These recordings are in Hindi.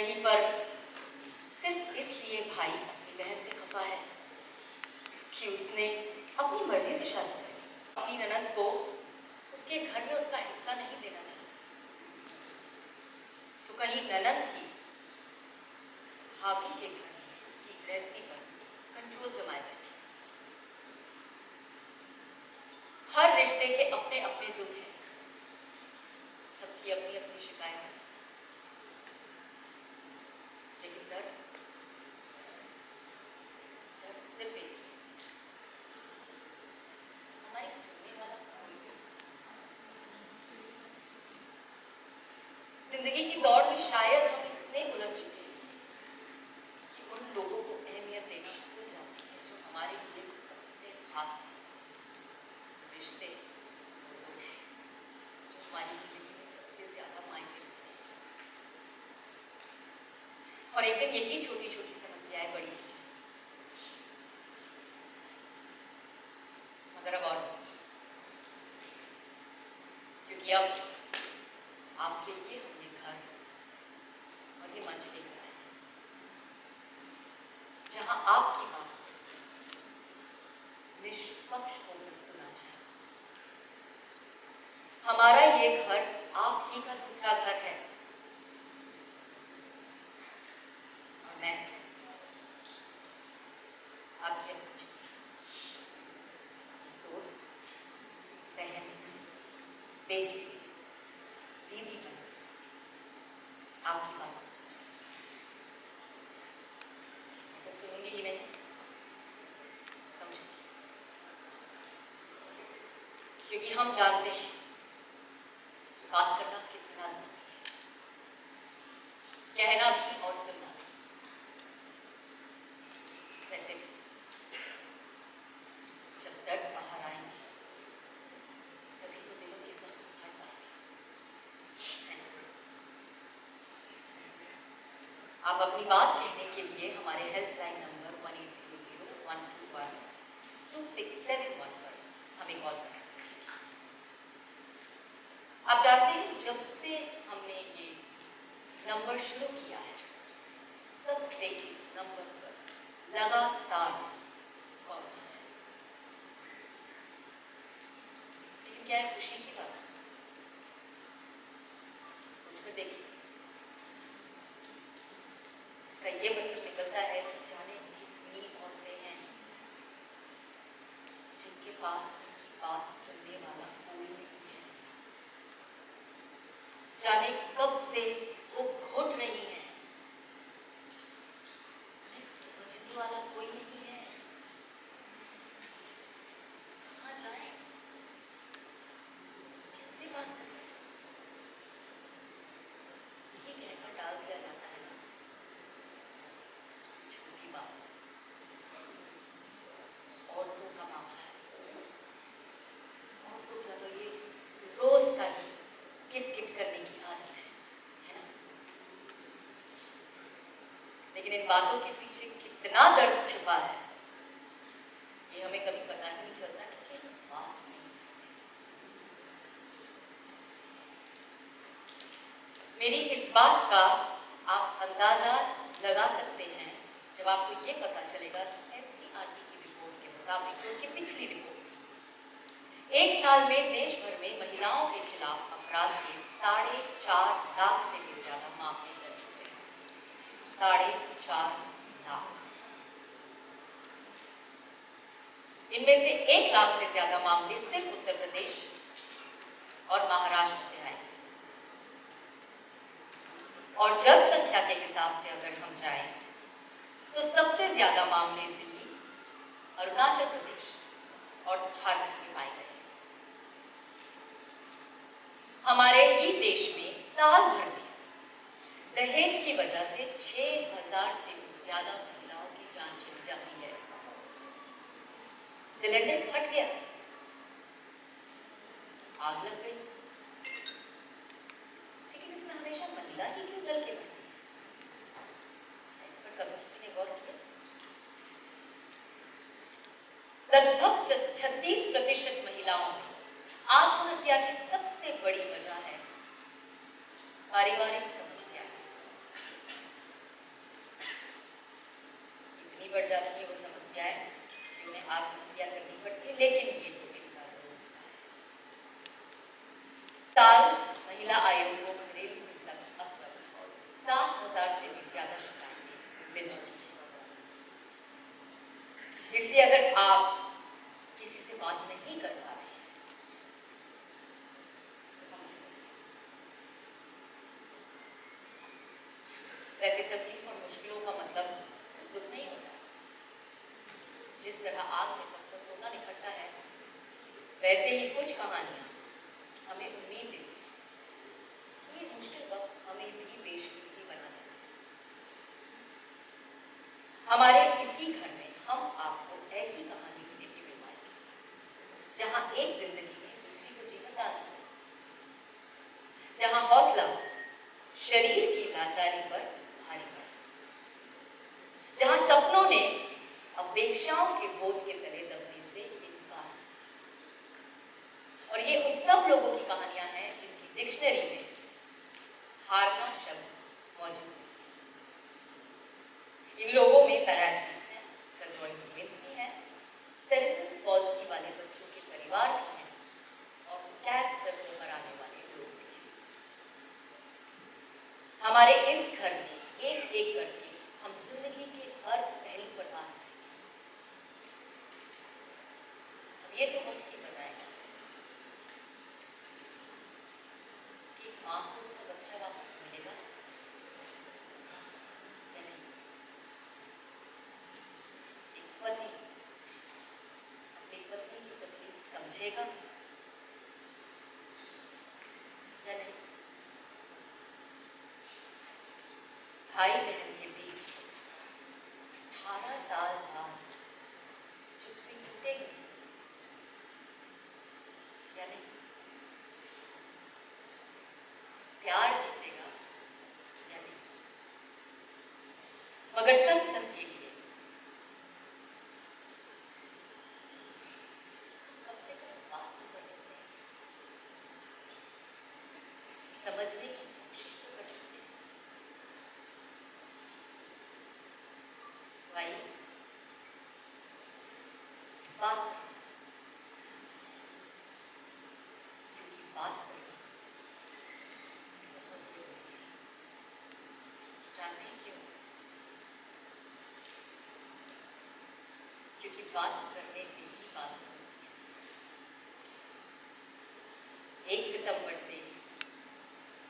कहीं पर सिर्फ इसलिए भाई अपनी बहन से खफा है कि उसने अपनी मर्जी से शादी कर ली, अपनी ननद को उसके घर में उसका हिस्सा नहीं देना चाहता, तो कहीं ननद की भाभी के घर उसकी गृहस्थी पर कंट्रोल जमाए बैठे। हर रिश्ते के अपने अपने दुख हैं, सबकी अपनी अपनी शिकायत है, लेकिन दर्द सिर्फ एक हमारी सुनने वाला कोई नहीं। जिंदगी की दौड़ में शायद हम इतने उलझ चुके हैं कि उन लोगों को अहमियत देना भूल जाते हैं जो हमारे लिए सबसे खास है। रिश्ते जो हमारी जिंदगी में सबसे ज्यादा मायने रखते हैं, और एक दिन यही छोटी छोटी समस्याएं बड़ी हो जाए। मगर अब और क्योंकि अब आपके लिए हमने घर और ये मंच लेकर आए हैं जहां आपकी बात निष्पक्ष होकर सुना जाए। हमारा ये घर आप ही का दूसरा घर है, और मैं आपकी दोस्त, बहन, बेटी, दीदी बन आपकी बात सुनूंगी ही नहीं, समझूंगी, क्योंकि हम जानते हैं बात करना कितना जरूरी है, कहना भी और सुनना भी। वैसे जब दर्द बाहर आएंगे तभी तो दिलों की जख्म भर पाएंगे। आप अपनी बात कहने के लिए हमारे हेल्पलाइन नंबर 1800-121-2671 पर हमें कॉल कर सकते हैं। आप जानते हैं जब से हमने ये नंबर शुरू किया है तब से इस नंबर पर लगातार कॉल आ रहे हैं। लेकिन क्या है खुशी की बात? सोचकर देखिए, इसका ये मतलब निकलता है कि जाने कितनी औरतें हैं जिनके पास उनकी बात सुनने वाला कोई नहीं है, जाने कब से वो घुट रही है, समझने वाला कोई नहीं है, कहाँ जाए, किससे बात करें, यही कहकर डाल दिया जाता है ना, छोटी बात औरतों का मामला है, औरतों का तो ये रोज का ही किट किट करने की आदत है ना? लेकिन इन बातों के पीछे कितना दर्द छुपा है ये हमें कभी पता ही नहीं चलता, लेकिन बात नहीं। मेरी इस बात का आप अंदाजा लगा सकते हैं जब आपको ये पता चलेगा कि एनसीईआरटी की रिपोर्ट के मुताबिक, जो कि पिछली रिपोर्ट थी, एक साल में देश भर में महिलाओं के खिलाफ अपराध के 4.5 लाख से भी ज्यादा मामले दर्ज हुए हैं। 4.5 लाख। इनमें से 1 लाख से ज्यादा मामले सिर्फ उत्तर प्रदेश और महाराष्ट्र से आए, और जनसंख्या के हिसाब से अगर हम जाएं तो सबसे ज्यादा मामले दिल्ली, अरुणाचल प्रदेश और झारखंड में पाए गए। हमारे ही देश में साल भर में दहेज की वजह से 6000 से भी ज्यादा महिलाओं की जान चली जाती है। सिलेंडर फट गया, आग लग गई, लेकिन इसमें हमेशा महिला ही क्यों जल के मरती है? इस पर कभी किसी ने गौर किया? लगभग 36% महिलाओं में आत्महत्या की सबसे बड़ी वजह है पारिवारिक समस्या। बढ़ जाती है वो समस्याएं कि उन्हें आत्महत्या करनी पड़ती है, लेकिन ये तो इनका रोजगार है। साल महिला आयोग को घरेलू हिंसा की अब तक 7,000 से भी ज्यादा शिकायतें मिल चुकी हैं। इसलिए अगर आप किसी से बात नहीं कर पा रहे हैं वैसे तकलीफ और मुश्किलों का मतलब सिर्फ दुख नहीं होता। जिस तरह आग में पत्थर सोना निकलता है, वैसे ही कुछ कहानियां हमें उम्मीद देती हैं कि ये मुश्किल वक्त हमें भी बेशकीमती बना देता है। हमारे इसी घर में हम आपको ऐसी कहानियों से भी मिलवाएंगे जहां एक जिंदगी ने दूसरी को जीवन दान दिया, जहां हौसला शरीर की लाचारी पर भारी पड़ा, जहां सपनों ने अपेक्षाओं के बोझ के तले दबने से इनकार। और ये उन सब लोगों की कहानियां हैं जिनकी डिक्शनरी में हारना शब्द मौजूद है। इन लोगों में पैराथीट्स हैं, कंजॉइंट ट्विंस भी हैं, सेरेब्रल पॉल्सी वाले बच्चों के परिवार भी हैं और कैंसर को हराने वाले लोग भी हैं। हमारे इस घर में एक एक करके हम जिंदगी के हर पहलू पर बात करेंगे। अब ये तो वक्त ही बताएगा कि माँ को उसका बच्चा वापस मिलेगा या नहीं। एक पति अपनी पत्नी की तकलीफ समझेगा या नहीं। भाई बहन के बीच 18 साल बाद चुप्पी टूटेगी या नहीं। प्यार जीतेगा या नहीं। मगर तब तक के लिए कम से कम बात तो कर सकते हैं, समझने की कोशिश तो कर सकते हैं। भाई बात करें, क्योंकि बात करना बहुत जरूरी है। जानते हैं क्यों? क्योंकि बात करने से ही बात होती है। 1 सितंबर से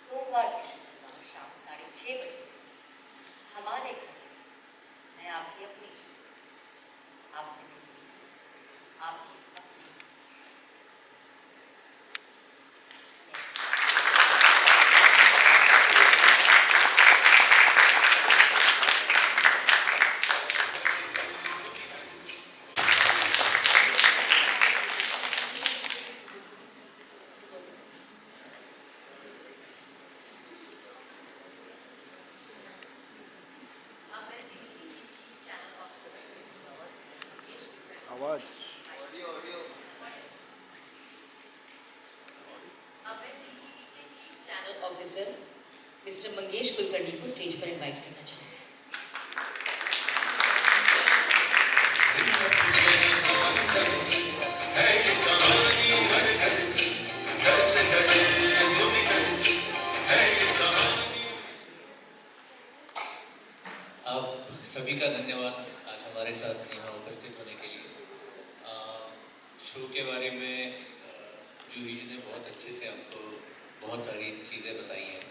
सोमवार से शुक्रवार शाम 6:30 बजे हमारे घर मैं आपकी अपनी चीज आपसे मिलूंगी, आपकी अपनी चीज़। आवाज channel officer mister Mangesh Kulkarni को स्टेज पर इनवाइट करना चाहूंगा। आप सभी का धन्यवाद आज हमारे साथ यहाँ उपस्थित होने के लिए। शो के बारे में जूही जी ने बहुत अच्छे से आपको बहुत सारी चीज़ें बताई हैं।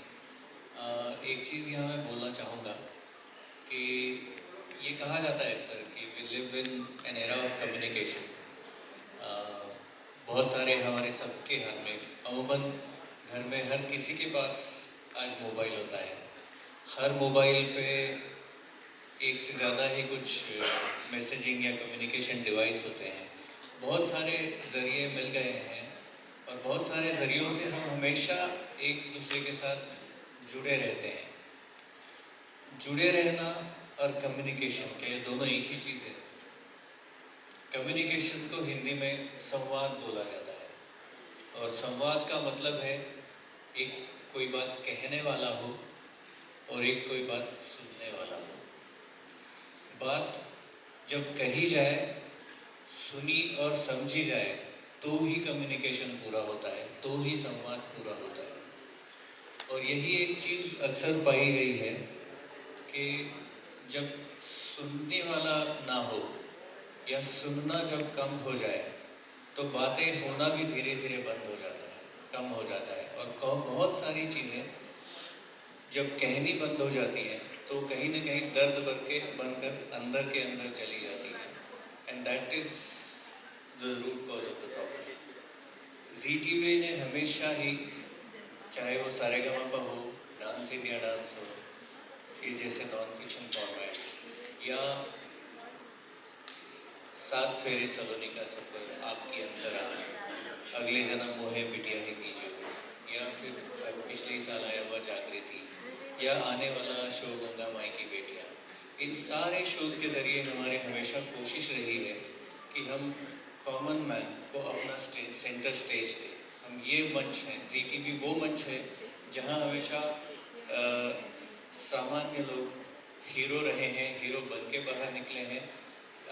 एक चीज़ यहाँ मैं बोलना चाहूँगा कि ये कहा जाता है अक्सर कि we live in an era of communication. बहुत सारे हमारे सबके घर में अमूमन घर में हर किसी के पास आज मोबाइल होता है। हर मोबाइल पे एक से ज़्यादा ही कुछ मैसेजिंग या कम्युनिकेशन डिवाइस होते हैं। बहुत सारे ज़रिए मिल गए हैं और बहुत सारे ज़रियों से हम हमेशा एक दूसरे के साथ जुड़े रहते हैं। जुड़े रहना और कम्युनिकेशन के दोनों एक ही चीज़ है। कम्युनिकेशन को हिंदी में संवाद बोला जाता है और संवाद का मतलब है एक कोई बात कहने वाला हो और एक कोई बात सुनने वाला हो। बात जब कही जाए, सुनी और समझी जाए तो ही कम्युनिकेशन पूरा होता है, तो ही संवाद पूरा होता है। और यही एक चीज़ अक्सर पाई गई है कि जब सुनने वाला ना हो या सुनना जब कम हो जाए तो बातें होना भी धीरे धीरे बंद हो जाता है, कम हो जाता है। और बहुत सारी चीज़ें जब कहनी बंद हो जाती हैं तो कहीं ना कहीं दर्द बनकर अंदर के अंदर चली जाती है। And that is the root cause of the problem. Zee TV ने हमेशा ही, चाहे वो सारेगामापा हो, डांस इंडिया डांस हो, इस जैसे नॉन फिक्शन फॉर्मेट्स, या सात फेरे सलोनी का सफ़र, आपकी अंतरा, अगले जन्म मोहे बिटिया है कीजो, या फिर पिछले साल आया हुआ जागृति, या आने वाला शो गंगा माई की बेटियाँ, इन सारे शोज के ज़रिए हमारे हमेशा कोशिश रही है कि हम कॉमन मैन को अपना सेंटर स्टेज दें। हम ये मंच हैं, जी टीवी वो मंच है जहाँ हमेशा सामान्य लोग हीरो रहे हैं, हीरो बन के बाहर निकले हैं।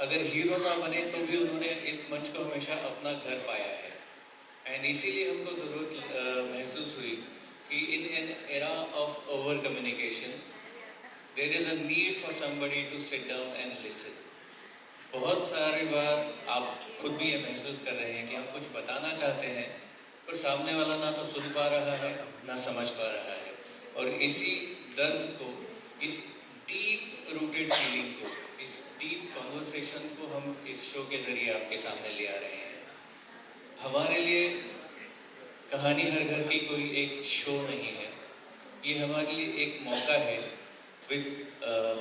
अगर हीरो ना बने तो भी उन्होंने इस मंच को हमेशा अपना घर पाया है। एंड इसीलिए हमको ज़रूरत महसूस हुई कि in an era of over communication there is a need for somebody to sit down and listen. बहुत सारी बार आप खुद भी ये महसूस कर रहे हैं कि हम कुछ बताना चाहते हैं पर सामने वाला ना तो सुन पा रहा है ना समझ पा रहा है। और इसी दर्द को, इस डीप रूटेड फीलिंग को, इस डीप कॉन्वर्सेशन को हम इस शो के ज़रिए आपके सामने ले आ रहे हैं। हमारे लिए कहानी हर घर की कोई एक शो नहीं है, ये हमारे लिए एक मौका है विद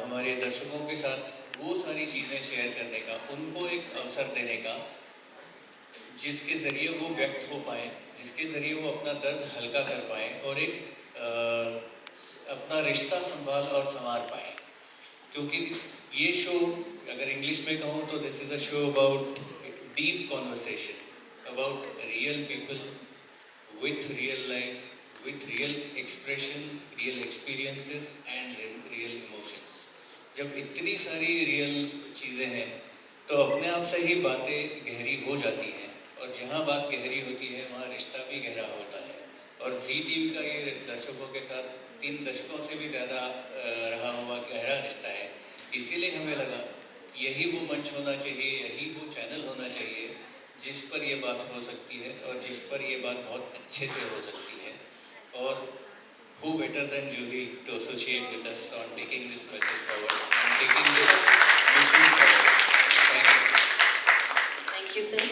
हमारे दर्शकों के साथ वो सारी चीज़ें शेयर करने का, उनको एक अवसर देने का जिसके ज़रिए वो व्यक्त हो पाएँ, जिसके ज़रिए वो अपना दर्द हल्का कर पाएँ और एक अपना रिश्ता संभाल और संवार पाएँ। क्योंकि ये शो, अगर इंग्लिश में कहूँ तो this is a show about deep conversation, about real people with real life, with real expression, real experiences and real emotions। जब इतनी सारी रियल चीज़ें हैं तो अपने आप से ही बातें गहरी हो जाती हैं, और जहाँ बात गहरी होती है वहाँ रिश्ता भी गहरा होता है। और जी टीवी का ये दर्शकों के साथ 3 दशकों से भी ज़्यादा रहा हुआ गहरा रिश्ता है। इसीलिए हमें लगा कि यही वो मंच होना चाहिए, यही वो चैनल होना चाहिए जिस पर ये बात हो सकती है और जिस पर ये बात बहुत अच्छे से हो सकती है। और who better than Juhi to associate with us on taking this message forward and taking this mission forward. Thank you. Thank you, sir.